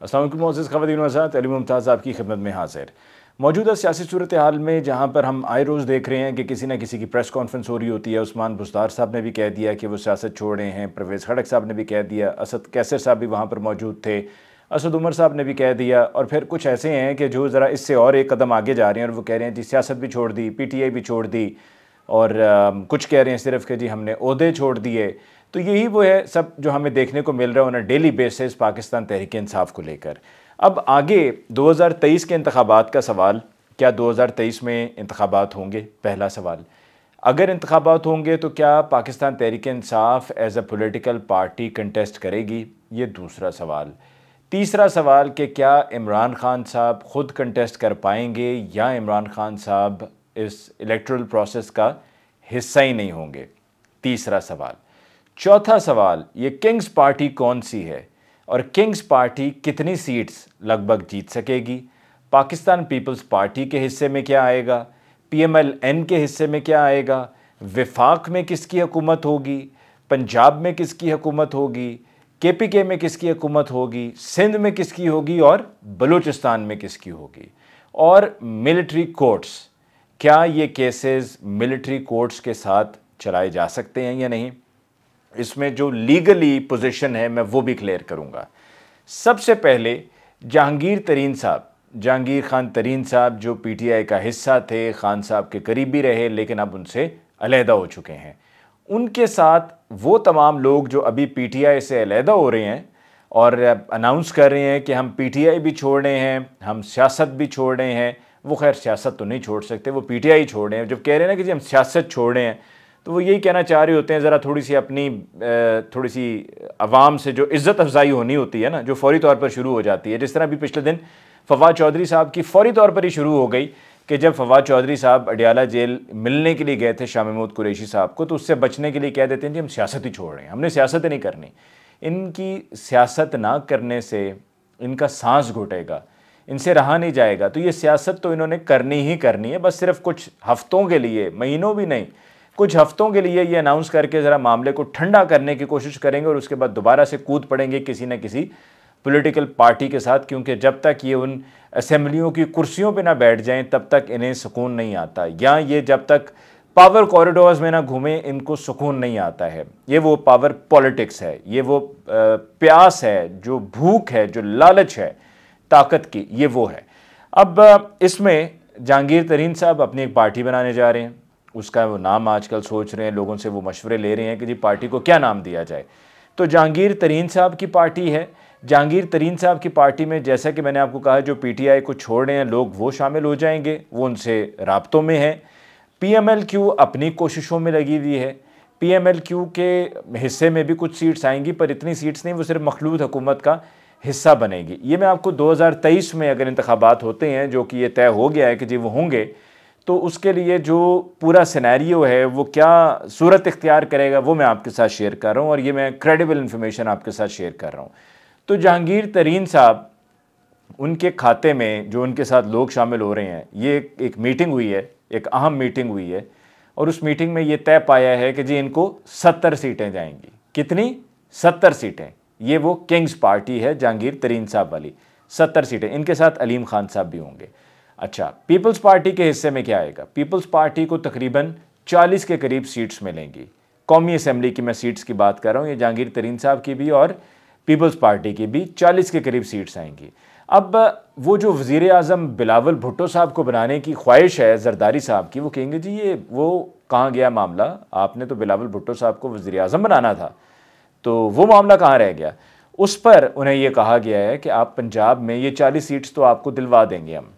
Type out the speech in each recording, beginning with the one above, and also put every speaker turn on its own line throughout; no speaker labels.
अस्सलाम वालेकुम मोअज़्ज़ज़ ख़वातीन व हज़रात, अली मुमताज़ आपकी खिदमत में हाज़िर। मौजूदा सियासी सूरत हाल में जहाँ पर हम आए रोज़ देख रहे हैं कि किसी न किसी की प्रेस कॉन्फ्रेंस हो रही होती है। उस्मान बुज़दार साहब ने भी कह दिया कि वो सियासत छोड़ रहे हैं, परवेज़ खड़क साहब ने भी कह दिया, असद कैसर साहब भी वहाँ पर मौजूद थे, असद उमर साहब ने भी कह दिया, और फिर कुछ ऐसे हैं कि जो ज़रा इससे और एक कदम आगे जा रहे हैं और वो कह रहे हैं जी सियासत भी छोड़ दी, PTI भी छोड़ दी, और कुछ कह रहे हैं सिर्फ कि जी हमने ओहदे छोड़ दिए। तो यही वो है सब जो हमें देखने को मिल रहा है on a daily basis Pakistan Tehreek Insaf को लेकर। अब आगे 2023 के इंतखाबात का सवाल, क्या 2023 में इंतखाबात होंगे? पहला सवाल। अगर इंतखाबात होंगे तो क्या Pakistan Tehreek Insaf as a political party contest करेगी? ये दूसरा सवाल। तीसरा सवाल कि क्या इमरान खान साहब ख़ुद कंटेस्ट कर पाएंगे या इमरान खान साहब इस इलेक्टोरल प्रोसेस का हिस्सा ही नहीं होंगे? तीसरा सवाल। चौथा सवाल, ये किंग्स पार्टी कौन सी है और किंग्स पार्टी कितनी सीट्स लगभग जीत सकेगी? पाकिस्तान पीपल्स पार्टी के हिस्से में क्या आएगा? PMLN के हिस्से में क्या आएगा? वफाक में किसकी हुकूमत होगी? पंजाब में किसकी हुकूमत होगी? KPK में किसकी हुकूमत होगी? सिंध में किसकी होगी और बलूचिस्तान में किसकी होगी? और मिलिट्री कोर्ट्स, क्या ये केसेस मिलिट्री कोर्ट्स के साथ चलाए जा सकते हैं या नहीं? इसमें जो लीगली पोजीशन है मैं वो भी क्लियर करूंगा। सबसे पहले जहांगीर खान तरीन साहब जो PTI का हिस्सा थे, खान साहब के करीबी रहे लेकिन अब उनसे अलहदा हो चुके हैं, उनके साथ वो तमाम लोग जो अभी PTI से अलहदा हो रहे हैं और अनाउंस कर रहे हैं कि हम PTI भी छोड़ रहे हैं, हम सियासत भी छोड़ रहे हैं। वो खैर सियासत तो नहीं छोड़ सकते, वो PTI छोड़ रहे हैं। जब कह रहे हैं ना कि जी हम सियासत छोड़ रहे हैं तो वो यही कहना चाह रहे होते हैं ज़रा थोड़ी सी अवाम से जो इज़्ज़त अफजाई होनी होती है ना, जो फौरी तौर पर शुरू हो जाती है। जिस तरह भी पिछले दिन फवाद चौधरी साहब की फौरी तौर पर ही शुरू हो गई कि जब फवाद चौधरी साहब अडियाला जेल मिलने के लिए गए थे शाह महमूद कुरैशी साहब को, तो उससे बचने के लिए कह देते हैं जी हम सियासत ही छोड़ रहे हैं, हमने सियासत ही नहीं करनी। इनकी सियासत ना करने से इनका सांस घुटेगा, इनसे रहा नहीं जाएगा। तो ये सियासत तो इन्होंने करनी ही करनी है, बस सिर्फ कुछ हफ्तों के लिए, महीनों भी नहीं, कुछ हफ्तों के लिए ये अनाउंस करके ज़रा मामले को ठंडा करने की कोशिश करेंगे और उसके बाद दोबारा से कूद पड़ेंगे किसी न किसी पॉलिटिकल पार्टी के साथ, क्योंकि जब तक ये उन असेंबलियों की कुर्सियों पे ना बैठ जाएं तब तक इन्हें सुकून नहीं आता, या ये जब तक पावर कॉरिडोर्स में ना घूमें इनको सुकून नहीं आता है। ये वो पावर पॉलिटिक्स है, ये वो प्यास है, जो भूख है, जो लालच है ताकत की, ये वो है। अब इसमें जहांगीर तरीन साहब अपनी एक पार्टी बनाने जा रहे हैं, उसका वो नाम आजकल सोच रहे हैं, लोगों से वो मशवरे ले रहे हैं कि जी पार्टी को क्या नाम दिया जाए। तो जहांगीर तरीन साहब की पार्टी है। जहांगीर तरीन साहब की पार्टी में जैसा कि मैंने आपको कहा जो PTI को छोड़ रहे हैं लोग वो शामिल हो जाएंगे, वो उनसे राब्तों में है। PMLQ अपनी कोशिशों में लगी हुई है। PMLQ के हिस्से में भी कुछ सीट्स आएंगी, पर इतनी सीट्स नहीं, वो सिर्फ मखलूद हुकूमत का हिस्सा बनेगी। ये मैं आपको 2023 में अगर इंतखाबात होते हैं, जो कि ये तय हो गया है कि जी वो होंगे, तो उसके लिए जो पूरा सिनेरियो है वो क्या सूरत इख्तियार करेगा वो मैं आपके साथ शेयर कर रहा हूँ, और ये मैं क्रेडिबल इन्फॉर्मेशन आपके साथ शेयर कर रहा हूँ। तो जहांगीर तरीन साहब, उनके खाते में जो उनके साथ लोग शामिल हो रहे हैं, ये एक मीटिंग हुई है, एक अहम मीटिंग हुई है, और उस मीटिंग में ये तय पाया है कि जी इनको 70 सीटें जाएंगी। कितनी? 70 सीटें। ये वो किंग्स पार्टी है जहांगीर तरीन साहब वाली, 70 सीटें। इनके साथ अलीम खान साहब भी होंगे। अच्छा, पीपल्स पार्टी के हिस्से में क्या आएगा? पीपल्स पार्टी को तकरीबन 40 के करीब सीट्स मिलेंगी। कौमी असम्बली की मैं सीट्स की बात कर रहा हूँ, ये जहांगीर तरीन साहब की भी और पीपल्स पार्टी की भी 40 के करीब सीट्स आएंगी। अब वो जो वज़ीर आज़म बिलावल भुट्टो साहब को बनाने की ख्वाहिश है जरदारी साहब की, वो कहेंगे जी ये वो कहाँ गया मामला, आपने तो बिलावल भुट्टो साहब को वज़ीर आज़म बनाना था, तो वो मामला कहाँ रह गया? उस पर उन्हें ये कहा गया है कि आप पंजाब में ये 40 सीट्स तो आपको दिलवा देंगे हम,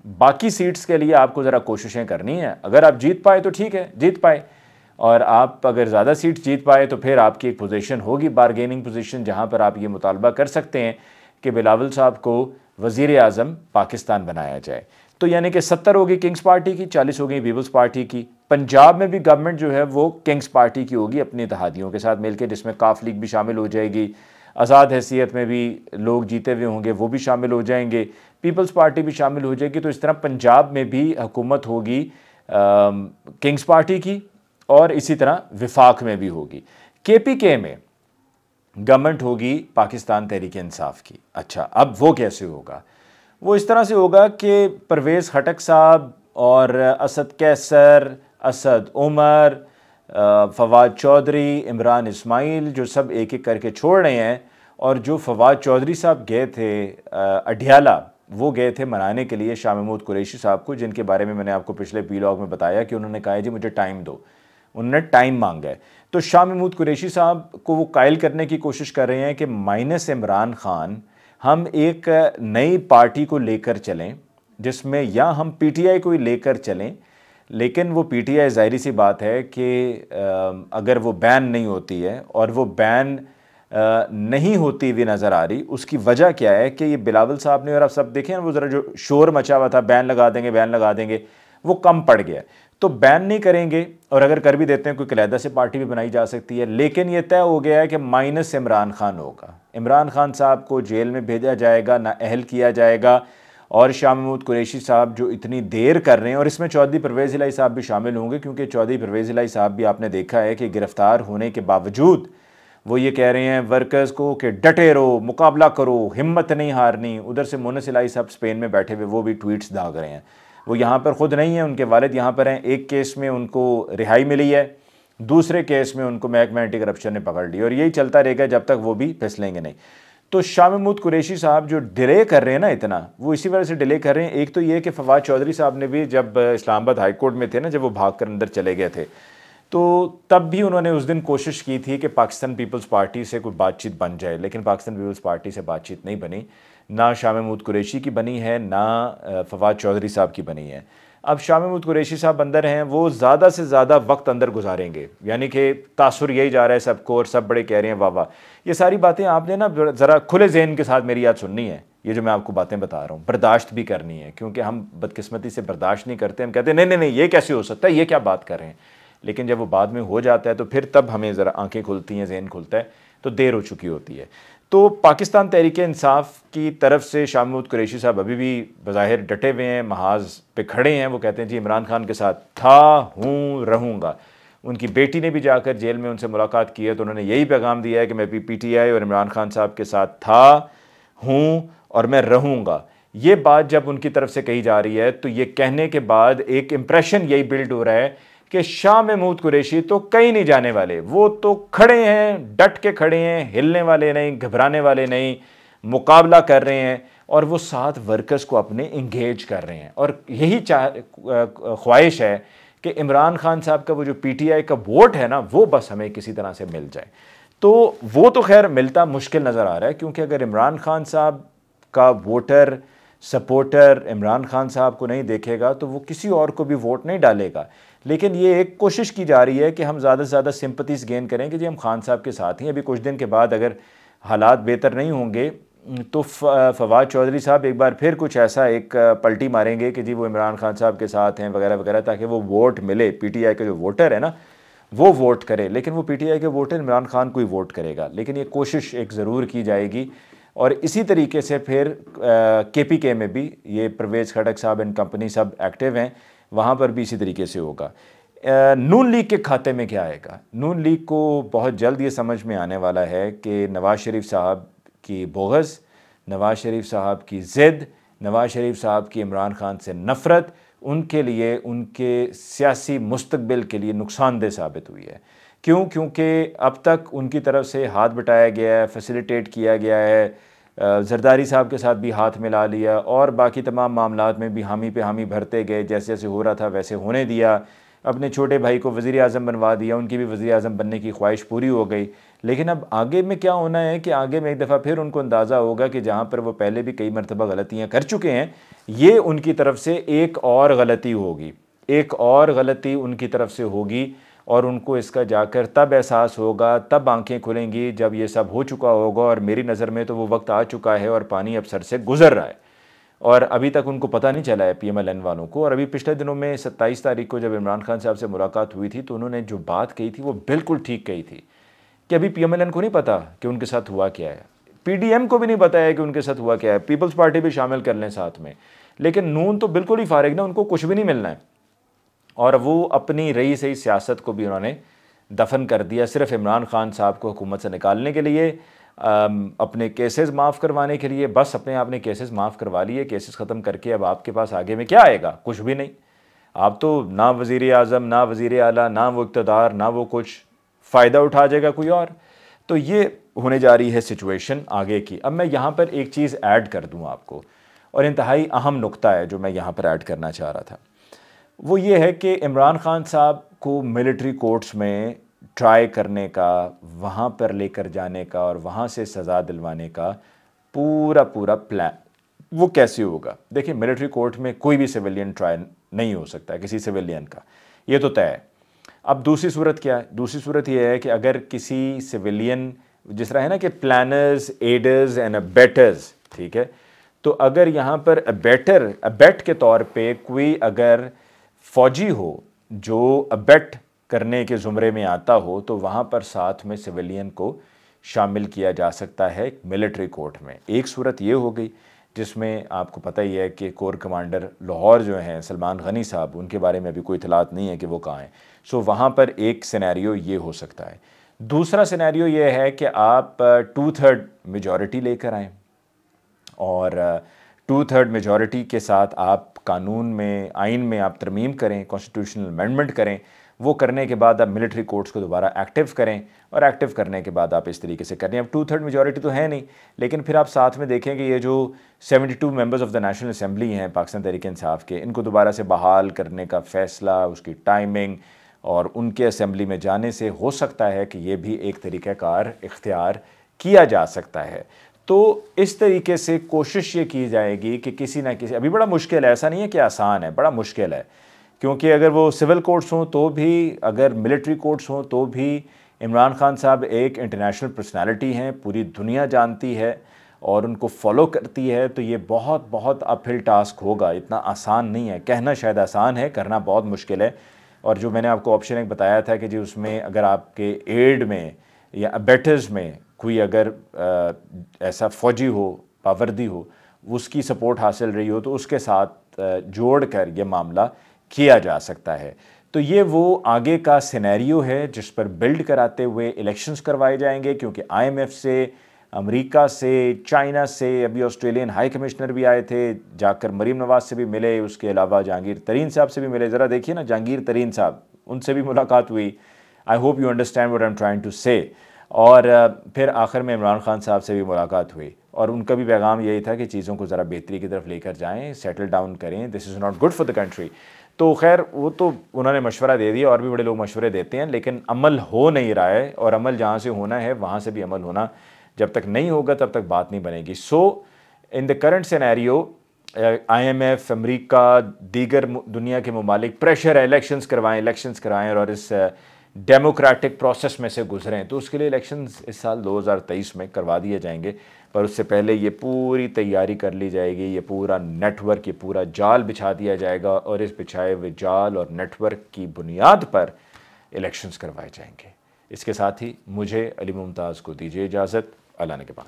बाकी सीट्स के लिए आपको ज़रा कोशिशें करनी है। अगर आप जीत पाए तो ठीक है, जीत पाए, और आप अगर ज़्यादा सीट्स जीत पाए तो फिर आपकी एक पोजीशन होगी, बारगेनिंग पोजीशन, जहां पर आप ये मुतालबा कर सकते हैं कि बिलावल साहब को वज़ीर आज़म पाकिस्तान बनाया जाए। तो यानी कि 70 होगी किंग्स पार्टी की, 40 होगी पीपल्स पार्टी की। पंजाब में भी गवर्नमेंट जो है वो किंग्स पार्टी की होगी अपनी इत्तेहादियों के साथ मिलकर, जिसमें काफ लीग भी शामिल हो जाएगी, आज़ाद हैसियत में भी लोग जीते हुए होंगे वो भी शामिल हो जाएंगे, पीपल्स पार्टी भी शामिल हो जाएगी। तो इस तरह पंजाब में भी हुकूमत होगी किंग्स पार्टी की, और इसी तरह विफाक में भी होगी। KPK में गवर्नमेंट होगी पाकिस्तान तहरीक इंसाफ की। अच्छा, अब वो कैसे होगा? वो इस तरह से होगा कि परवेज़ खटक साहब और असद कैसर, असद उमर, फवाद चौधरी, इमरान इस्माइल जो सब एक एक करके छोड़ रहे हैं, और जो फवाद चौधरी साहब गए थे अडियाला, वो गए थे मनाने के लिए शाह महमूद कुरैशी साहब को, जिनके बारे में मैंने आपको पिछले व्लॉग में बताया कि उन्होंने कहा है जी मुझे टाइम दो, उन्होंने टाइम मांगा है। तो शाह महमूद कुरैशी साहब को वो कायल करने की कोशिश कर रहे हैं कि माइनस इमरान खान हम एक नई पार्टी को लेकर चलें, जिसमें या हम पीटीआई को ही लेकर चलें, लेकिन वो पीटीआई ज़ाहिर सी बात है कि अगर वो बैन नहीं होती है, और वो बैन नहीं होती हुई नज़र आ रही, उसकी वजह क्या है कि ये बिलावल साहब ने, और आप सब देखें वो ज़रा जो शोर मचा हुआ था बैन लगा देंगे बैन लगा देंगे, वो कम पड़ गया। तो बैन नहीं करेंगे, और अगर कर भी देते हैं कोई अलहदा से पार्टी भी बनाई जा सकती है, लेकिन ये तय हो गया है कि माइनस इमरान खान होगा। इमरान खान साहब को जेल में भेजा जाएगा, नाअहल किया जाएगा, और शाह महमूद कुरैशी साहब जो इतनी देर कर रहे हैं, और इसमें चौधरी परवेज़ इलाही साहब भी शामिल होंगे, क्योंकि चौधरी परवेज़ इलाही साहब भी आपने देखा है कि गिरफ्तार होने के बावजूद वो ये कह रहे हैं वर्कर्स को कि डटे रहो, मुकाबला करो, हिम्मत नहीं हारनी। उधर से मोनस इलाही साहब स्पेन में बैठे हुए वो भी ट्वीट्स दाग रहे हैं। वो यहाँ पर ख़ुद नहीं है, उनके वालिद यहाँ पर हैं। एक केस में उनको रिहाई मिली है, दूसरे केस में उनको महकमा एंटी करप्शन ने पकड़ ली, और यही चलता रहेगा जब तक वो भी फिसलेंगे नहीं। तो शाह महमूद कुरैशी साहब जो डिले कर रहे हैं ना इतना, वो इसी वजह से डिले कर रहे हैं। एक तो ये कि फवाद चौधरी साहब ने भी जब इस्लामाबाद हाई कोर्ट में थे ना, जब वो भाग कर अंदर चले गए थे, तो तब भी उन्होंने उस दिन कोशिश की थी कि पाकिस्तान पीपल्स पार्टी से कोई बातचीत बन जाए, लेकिन पाकिस्तान पीपल्स पार्टी से बातचीत नहीं बनी, ना शाह महमूद कुरैशी की बनी है, ना फवाद चौधरी साहब की बनी है। अब शाह महमूद कुरैशी साहब अंदर हैं, वो ज़्यादा से ज़्यादा वक्त अंदर गुजारेंगे, यानी कि तासुर यही जा रहा है सबको, और सब बड़े कह रहे हैं वाह वाह। ये सारी बातें आपने ना ज़रा खुले जहन के साथ मेरी याद सुननी है। ये जो मैं आपको बातें बता रहा हूँ बर्दाश्त भी करनी है, क्योंकि हम बदकिस्मती से बर्दाश्त नहीं करते। हम कहते हैं नहीं नहीं नहीं, ये कैसे हो सकता है, ये क्या बात कर रहे हैं। लेकिन जब वो बाद में हो जाता है तो फिर तब हमें ज़रा आंखें खुलती हैं, जहन खुलता है, तो देर हो चुकी होती है। तो पाकिस्तान तहरीक इंसाफ की तरफ से शाह महमूद कुरैशी साहब अभी भी बज़ाहिर डटे हुए हैं, महाज पे खड़े हैं। वो कहते हैं जी इमरान खान के साथ था, हूँ, रहूँगा। उनकी बेटी ने भी जाकर जेल में उनसे मुलाकात की है, तो उन्होंने यही पैगाम दिया है कि मैं भी पीटीआई और इमरान खान साहब के साथ था, हूँ और मैं रहूँगा। ये बात जब उनकी तरफ से कही जा रही है, तो ये कहने के बाद एक इम्प्रेशन यही बिल्ड हो रहा है कि शाह महमूद कुरैशी तो कहीं नहीं जाने वाले, वो तो खड़े हैं, डट के खड़े हैं, हिलने वाले नहीं, घबराने वाले नहीं, मुकाबला कर रहे हैं, और वो साथ वर्कर्स को अपने इंगेज कर रहे हैं। और यही ख्वाहिश है कि इमरान खान साहब का वो जो पीटीआई का वोट है ना, वो बस हमें किसी तरह से मिल जाए। तो वो तो खैर मिलता मुश्किल नज़र आ रहा है, क्योंकि अगर इमरान खान साहब का वोटर सपोर्टर इमरान खान साहब को नहीं देखेगा तो वो किसी और को भी वोट नहीं डालेगा। लेकिन ये एक कोशिश की जा रही है कि हम ज़्यादा से ज़्यादा सिंपतीज़ गेन करें कि जी हम खान साहब के साथ ही। अभी कुछ दिन के बाद अगर हालात बेहतर नहीं होंगे तो फवाद चौधरी साहब एक बार फिर कुछ ऐसा एक पलटी मारेंगे कि जी वो इमरान खान साहब के साथ हैं वगैरह वगैरह, ताकि वो वोट मिले, पीटीआई के जो वोटर है ना वो वोट करे। लेकिन वो पीटीआई के वोटर इमरान खान को ही वोट करेगा। लेकिन ये कोशिश एक ज़रूर की जाएगी, और इसी तरीके से फिर केपीके में भी ये परवेज़ खटक साहब एंड कंपनी सब एक्टिव हैं, वहाँ पर भी इसी तरीके से होगा। नून लीग के खाते में क्या आएगा? नून लीग को बहुत जल्द ये समझ में आने वाला है कि नवाज़ शरीफ साहब की बोगस, नवाज़ शरीफ साहब की ज़िद, नवाज़ शरीफ साहब की इमरान खान से नफ़रत उनके लिए, उनके सियासी मुस्तकबिल के लिए नुकसानदेह साबित हुई है। क्यों? क्योंकि अब तक उनकी तरफ से हाथ बटाया गया है, फैसिलिटेट किया गया है, जरदारी साहब के साथ भी हाथ मिला लिया, और बाकी तमाम मामलात में भी हामी पे हामी भरते गए, जैसे जैसे हो रहा था वैसे होने दिया। अपने छोटे भाई को वज़ीर आज़म बनवा दिया, उनकी भी वज़ीर आज़म बनने की ख्वाहिश पूरी हो गई। लेकिन अब आगे में क्या होना है कि आगे में एक दफ़ा फिर उनको अंदाज़ा होगा कि जहाँ पर वो पहले भी कई मरतबा गलतियाँ कर चुके हैं, ये उनकी तरफ से एक और गलती होगी, एक और गलती उनकी तरफ से होगी, और उनको इसका जाकर तब एहसास होगा, तब आंखें खुलेंगी जब ये सब हो चुका होगा। और मेरी नज़र में तो वो वक्त आ चुका है और पानी अब सर से गुज़र रहा है, और अभी तक उनको पता नहीं चला है PMLN वालों को। और अभी पिछले दिनों में 27 तारीख को जब इमरान खान साहब से मुलाकात हुई थी, तो उन्होंने जो बात कही थी वो बिल्कुल ठीक कही थी कि अभी PMLN को नहीं पता कि उनके साथ हुआ क्या है, PDM को भी नहीं पता है कि उनके साथ हुआ क्या है, पीपल्स पार्टी भी शामिल कर लें साथ में, लेकिन नून तो बिल्कुल ही फारिग ना, उनको कुछ भी नहीं मिलना है। और वो अपनी रही सही सियासत को भी उन्होंने दफन कर दिया सिर्फ इमरान खान साहब को हुकूमत से निकालने के लिए, अपने केसेस माफ़ करवाने के लिए। बस अपने आपने केसेस माफ़ करवा लिए, केसेस ख़त्म करके अब आपके पास आगे में क्या आएगा? कुछ भी नहीं। आप तो ना वज़ीर आज़म, ना वज़ीर आला, ना वो इक़्तिदार, ना वो कुछ, फ़ायदा उठा जाएगा कोई और। तो ये होने जा रही है सिचुएशन आगे की। अब मैं यहाँ पर एक चीज़ ऐड कर दूँ आपको, और इंतहाई अहम नुक्ता है जो मैं यहाँ पर ऐड करना चाह रहा था। वो ये है कि इमरान खान साहब को मिलिट्री कोर्ट्स में ट्राई करने का, वहाँ पर लेकर जाने का और वहाँ से सज़ा दिलवाने का पूरा प्लान, वो कैसे होगा? देखिए, मिलिट्री कोर्ट में कोई भी सिविलियन ट्राई नहीं हो सकता है किसी सिविलियन का, ये तो तय है। अब दूसरी सूरत क्या है? दूसरी सूरत ये है कि अगर किसी सिविलियन, जिस तरह है ना कि प्लानर्स, एडर्स एंड अबेटर्स, ठीक है, तो अगर यहाँ पर अबेट के तौर पे कोई अगर फौजी हो जो अबेट करने के ज़ुमरे में आता हो, तो वहाँ पर साथ में सिविलियन को शामिल किया जा सकता है मिलिट्री कोर्ट में। एक सूरत ये हो गई जिसमें आपको पता ही है कि कोर कमांडर लाहौर जो हैं सलमान गनी साहब, उनके बारे में अभी कोई इतलात नहीं है कि वो कहाँ हैं। सो वहाँ पर एक सिनेरियो ये हो सकता है। दूसरा सिनेरियो ये है कि आप 2/3 मेजॉरिटी लेकर आएँ और 2/3 मेजॉरिटी के साथ आप कानून में, आइन में आप तरमीम करें, कॉन्स्टिट्यूशनल अमेंडमेंट करें। वो करने के बाद आप मिलिट्री कोर्ट्स को दोबारा एक्टिव करें, और एक्टिव करने के बाद आप इस तरीके से करें। अब 2/3 मेजॉरिटी तो है नहीं, लेकिन फिर आप साथ में देखें कि ये जो 72 members of the national assembly हैं पाकिस्तान तहरीक-ए-इंसाफ के, इनको दोबारा से बहाल करने का फ़ैसला, उसकी टाइमिंग और उनके असेंबली में जाने से हो सकता है कि ये भी एक तरीक़ाकार इख्तियार किया जा सकता है। तो इस तरीके से कोशिश ये की जाएगी कि किसी ना किसी, अभी बड़ा मुश्किल है, ऐसा नहीं है कि आसान है, बड़ा मुश्किल है, क्योंकि अगर वो सिविल कोर्ट्स हों तो भी, अगर मिलिट्री कोर्ट्स हों तो भी, इमरान खान साहब एक इंटरनेशनल पर्सनालिटी हैं, पूरी दुनिया जानती है और उनको फॉलो करती है। तो ये बहुत अपहिल टास्क होगा, इतना आसान नहीं है। कहना शायद आसान है, करना बहुत मुश्किल है। और जो मैंने आपको ऑप्शन एक बताया था कि जी उसमें अगर आपके एड में या अबेटर्स में कोई अगर ऐसा फ़ौजी हो, पावर्दी हो, उसकी सपोर्ट हासिल रही हो, तो उसके साथ जोड़ कर ये मामला किया जा सकता है। तो ये वो आगे का सिनेरियो है जिस पर बिल्ड कराते हुए इलेक्शंस करवाए जाएंगे, क्योंकि IMF से, अमेरिका से, चाइना से, अभी ऑस्ट्रेलियन हाई कमिश्नर भी आए थे, जाकर मरीम नवाज़ से भी मिले, उसके अलावा जहांगीर तरीन साहब से भी मिले। ज़रा देखिए ना, जहांगीर तरीन साहब, उनसे भी मुलाकात हुई। I hope you understand what I am trying to say. और फिर आखिर में इमरान खान साहब से भी मुलाकात हुई, और उनका भी पैगाम यही था कि चीज़ों को ज़रा बेहतरी की तरफ लेकर जाएँ, सेटल डाउन करें, this is not good for the country. तो खैर, वो तो उन्होंने मशवरा दे दिया, और भी बड़े लोग मशवरे देते हैं, लेकिन अमल हो नहीं रहा है, और अमल जहाँ से होना है वहाँ से भी अमल होना जब तक नहीं होगा तब तक बात नहीं बनेगी। So in the current scenario, IMF, America, दीगर दुनिया के ममालिक प्रेशर है इलेक्शंस करवाएं और इस डेमोक्रेटिक प्रोसेस में से गुजरें। तो उसके लिए इलेक्शंस इस साल 2023 में करवा दिए जाएंगे, पर उससे पहले ये पूरी तैयारी कर ली जाएगी, ये पूरा नेटवर्क, ये पूरा जाल बिछा दिया जाएगा, और इस बिछाए हुए जाल और नेटवर्क की बुनियाद पर इलेक्शंस करवाए जाएंगे। इसके साथ ही मुझे अली मुमताज़ को दीजिए इजाज़त। अल्लाह ने के बाद।